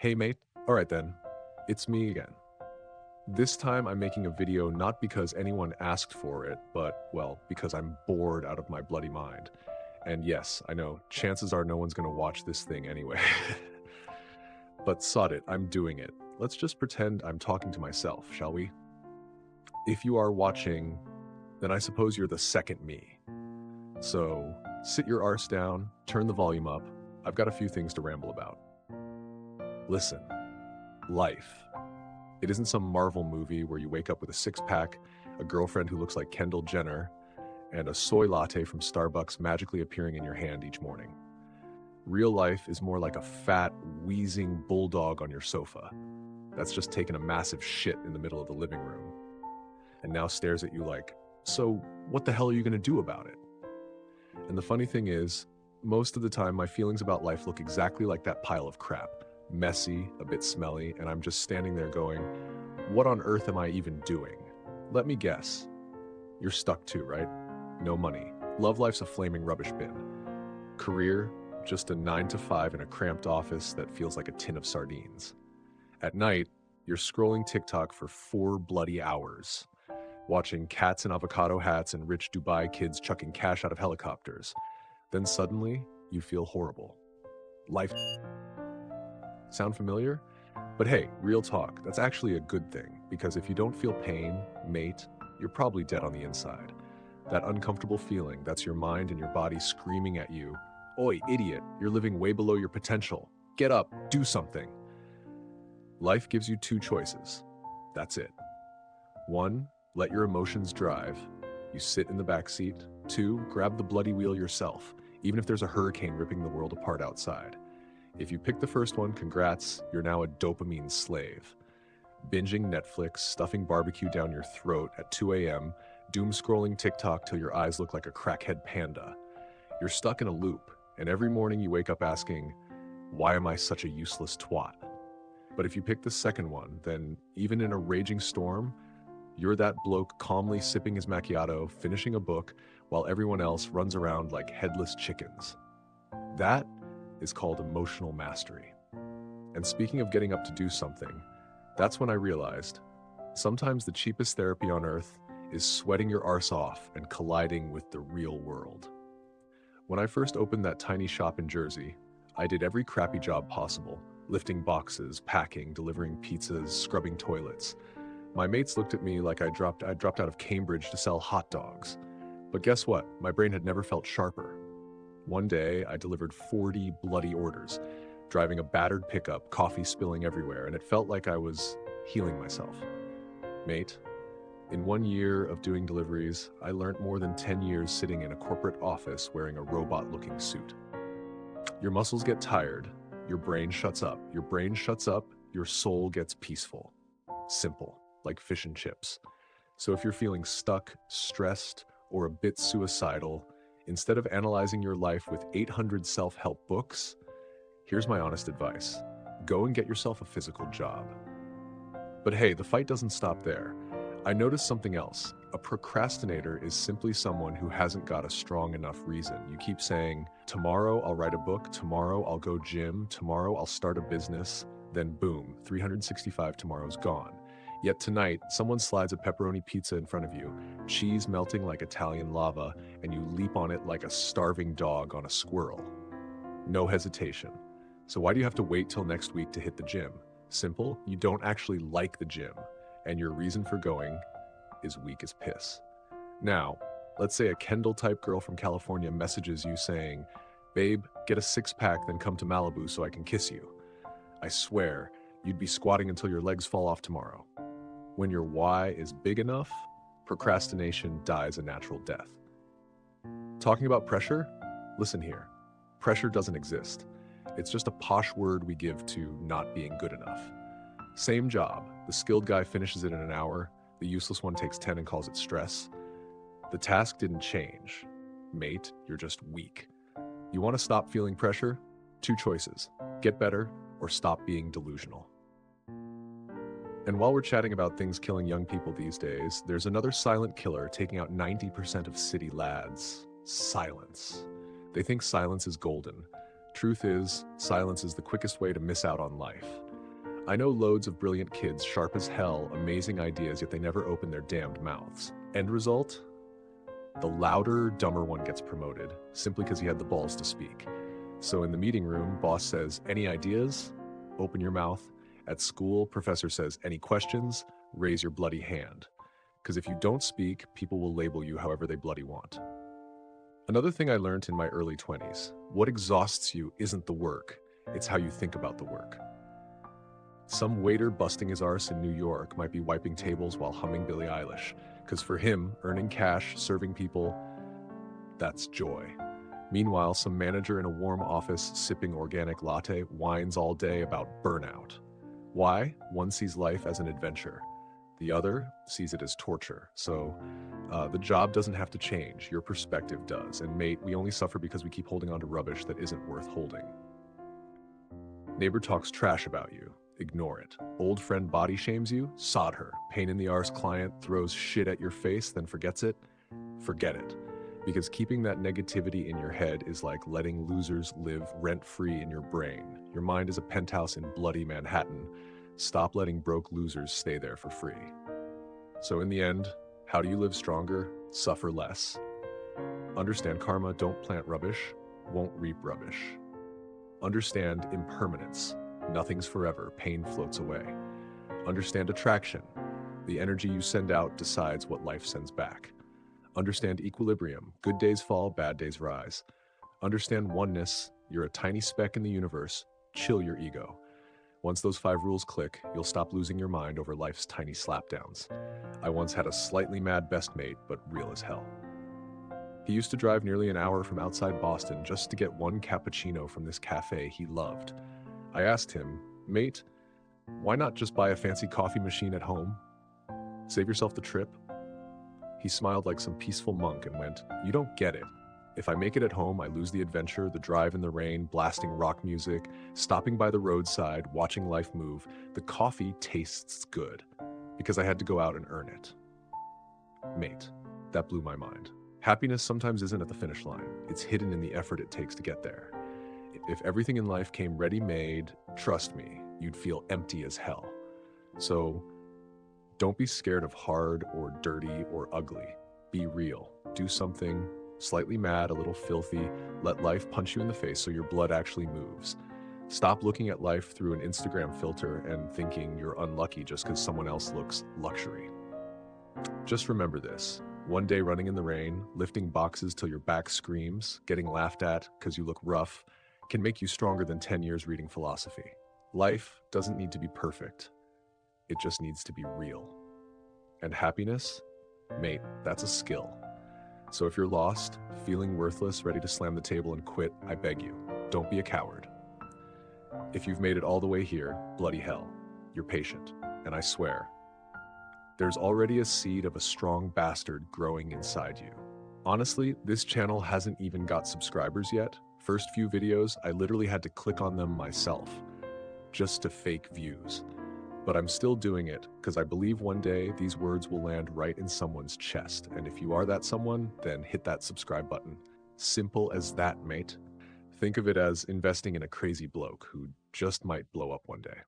Hey mate, alright then, it's me again. This time I'm making a video not because anyone asked for it, but, well, because I'm bored out of my bloody mind. And yes, I know, chances are no one's gonna watch this thing anyway. But sod it, I'm doing it. Let's just pretend I'm talking to myself, shall we? If you are watching, then I suppose you're the second me. So, sit your arse down, turn the volume up. I've got a few things to ramble about. Listen, life. It isn't some Marvel movie where you wake up with a six-pack, a girlfriend who looks like Kendall Jenner, and a soy latte from Starbucks magically appearing in your hand each morning. Real life is more like a fat, wheezing bulldog on your sofa that's just taken a massive shit in the middle of the living room and now stares at you like, so what the hell are you going to do about it? And the funny thing is, most of the time my feelings about life look exactly like that pile of crap. Messy, a bit smelly, and I'm just standing there going, what on earth am I even doing? Let me guess. You're stuck too, right? No money. Love life's a flaming rubbish bin. Career, just a 9 to 5 in a cramped office that feels like a tin of sardines. At night, you're scrolling TikTok for 4 bloody hours, watching cats in avocado hats and rich Dubai kids chucking cash out of helicopters. Then suddenly, you feel horrible. Life. Sound familiar? But hey, real talk, that's actually a good thing, because if you don't feel pain, mate, you're probably dead on the inside. That uncomfortable feeling, that's your mind and your body screaming at you, oi, idiot, you're living way below your potential. Get up, do something. Life gives you 2 choices. That's it. 1, let your emotions drive. You sit in the back seat. 2, grab the bloody wheel yourself, even if there's a hurricane ripping the world apart outside. If you pick the first one, congrats, you're now a dopamine slave. Binging Netflix, stuffing barbecue down your throat at 2 a.m., doom scrolling TikTok till your eyes look like a crackhead panda. You're stuck in a loop, and every morning you wake up asking, why am I such a useless twat? But if you pick the second one, then even in a raging storm, you're that bloke calmly sipping his macchiato, finishing a book, while everyone else runs around like headless chickens. That is called emotional mastery. And speaking of getting up to do something, that's when I realized sometimes the cheapest therapy on earth is sweating your arse off and colliding with the real world. When I first opened that tiny shop in Jersey, I did every crappy job possible, lifting boxes, packing, delivering pizzas, scrubbing toilets. My mates looked at me like I'd dropped out of Cambridge to sell hot dogs. But guess what? My brain had never felt sharper. One day, I delivered 40 bloody orders, driving a battered pickup, coffee spilling everywhere, and it felt like I was healing myself. Mate, in 1 year of doing deliveries, I learned more than 10 years sitting in a corporate office wearing a robot-looking suit. Your muscles get tired, your brain shuts up. Your brain shuts up, your soul gets peaceful. Simple, like fish and chips. So if you're feeling stuck, stressed, or a bit suicidal, instead of analyzing your life with 800 self-help books, here's my honest advice. Go and get yourself a physical job. But hey, the fight doesn't stop there. I noticed something else. A procrastinator is simply someone who hasn't got a strong enough reason. You keep saying, tomorrow I'll write a book, tomorrow I'll go gym, tomorrow I'll start a business, then boom, 365 tomorrows gone. Yet tonight, someone slides a pepperoni pizza in front of you, cheese melting like Italian lava, and you leap on it like a starving dog on a squirrel. No hesitation. So why do you have to wait till next week to hit the gym? Simple, you don't actually like the gym, and your reason for going is weak as piss. Now, let's say a Kendall-type girl from California messages you saying, babe, get a six-pack, then come to Malibu so I can kiss you. I swear, you'd be squatting until your legs fall off tomorrow. When your why is big enough, procrastination dies a natural death. Talking about pressure? Listen here. Pressure doesn't exist. It's just a posh word we give to not being good enough. Same job. The skilled guy finishes it in an hour. The useless one takes 10 and calls it stress. The task didn't change. Mate, you're just weak. You want to stop feeling pressure? 2 choices. Get better or stop being delusional. And while we're chatting about things killing young people these days, there's another silent killer taking out 90% of city lads. Silence. They think silence is golden. Truth is, silence is the quickest way to miss out on life. I know loads of brilliant kids, sharp as hell, amazing ideas, yet they never open their damned mouths. End result? The louder, dumber one gets promoted, simply because he had the balls to speak. So in the meeting room, boss says, "Any ideas? Open your mouth." At school, professor says, "Any questions? Raise your bloody hand." Because if you don't speak, people will label you however they bloody want. Another thing I learned in my early 20s, what exhausts you isn't the work, it's how you think about the work. Some waiter busting his arse in New York might be wiping tables while humming Billie Eilish, because for him, earning cash, serving people, that's joy. Meanwhile, some manager in a warm office sipping organic latte whines all day about burnout. Why? One sees life as an adventure. The other sees it as torture. So the job doesn't have to change. Your perspective does. And mate, we only suffer because we keep holding on to rubbish that isn't worth holding. Neighbor talks trash about you. Ignore it. Old friend body shames you? Sod her. Pain in the arse client throws shit at your face, then forgets it? Forget it. Because keeping that negativity in your head is like letting losers live rent-free in your brain. Your mind is a penthouse in bloody Manhattan. Stop letting broke losers stay there for free. So in the end, how do you live stronger? Suffer less. Understand karma, don't plant rubbish, won't reap rubbish. Understand impermanence. Nothing's forever, pain floats away. Understand attraction. The energy you send out decides what life sends back. Understand equilibrium. Good days fall, bad days rise. Understand oneness. You're a tiny speck in the universe. Chill your ego. Once those 5 rules click, you'll stop losing your mind over life's tiny slapdowns. I once had a slightly mad best mate, but real as hell. He used to drive nearly an hour from outside Boston just to get one cappuccino from this cafe he loved. I asked him, "Mate, why not just buy a fancy coffee machine at home? Save yourself the trip?" He smiled like some peaceful monk and went, "You don't get it. If I make it at home, I lose the adventure, the drive in the rain, blasting rock music, stopping by the roadside, watching life move. The coffee tastes good because I had to go out and earn it." Mate, that blew my mind. Happiness sometimes isn't at the finish line. It's hidden in the effort it takes to get there. If everything in life came ready-made, trust me, you'd feel empty as hell. So don't be scared of hard or dirty or ugly. Be real. Do something slightly mad, a little filthy. Let life punch you in the face so your blood actually moves. Stop looking at life through an Instagram filter and thinking you're unlucky just because someone else looks luxury. Just remember this. One day running in the rain, lifting boxes till your back screams, getting laughed at because you look rough, can make you stronger than 10 years reading philosophy. Life doesn't need to be perfect. It just needs to be real. And happiness? Mate, that's a skill. So if you're lost, feeling worthless, ready to slam the table and quit, I beg you, don't be a coward. If you've made it all the way here, bloody hell, you're patient. And I swear, there's already a seed of a strong bastard growing inside you. Honestly, this channel hasn't even got subscribers yet. First few videos, I literally had to click on them myself, just to fake views. But I'm still doing it because I believe one day these words will land right in someone's chest. And if you are that someone, then hit that subscribe button. Simple as that, mate. Think of it as investing in a crazy bloke who just might blow up one day.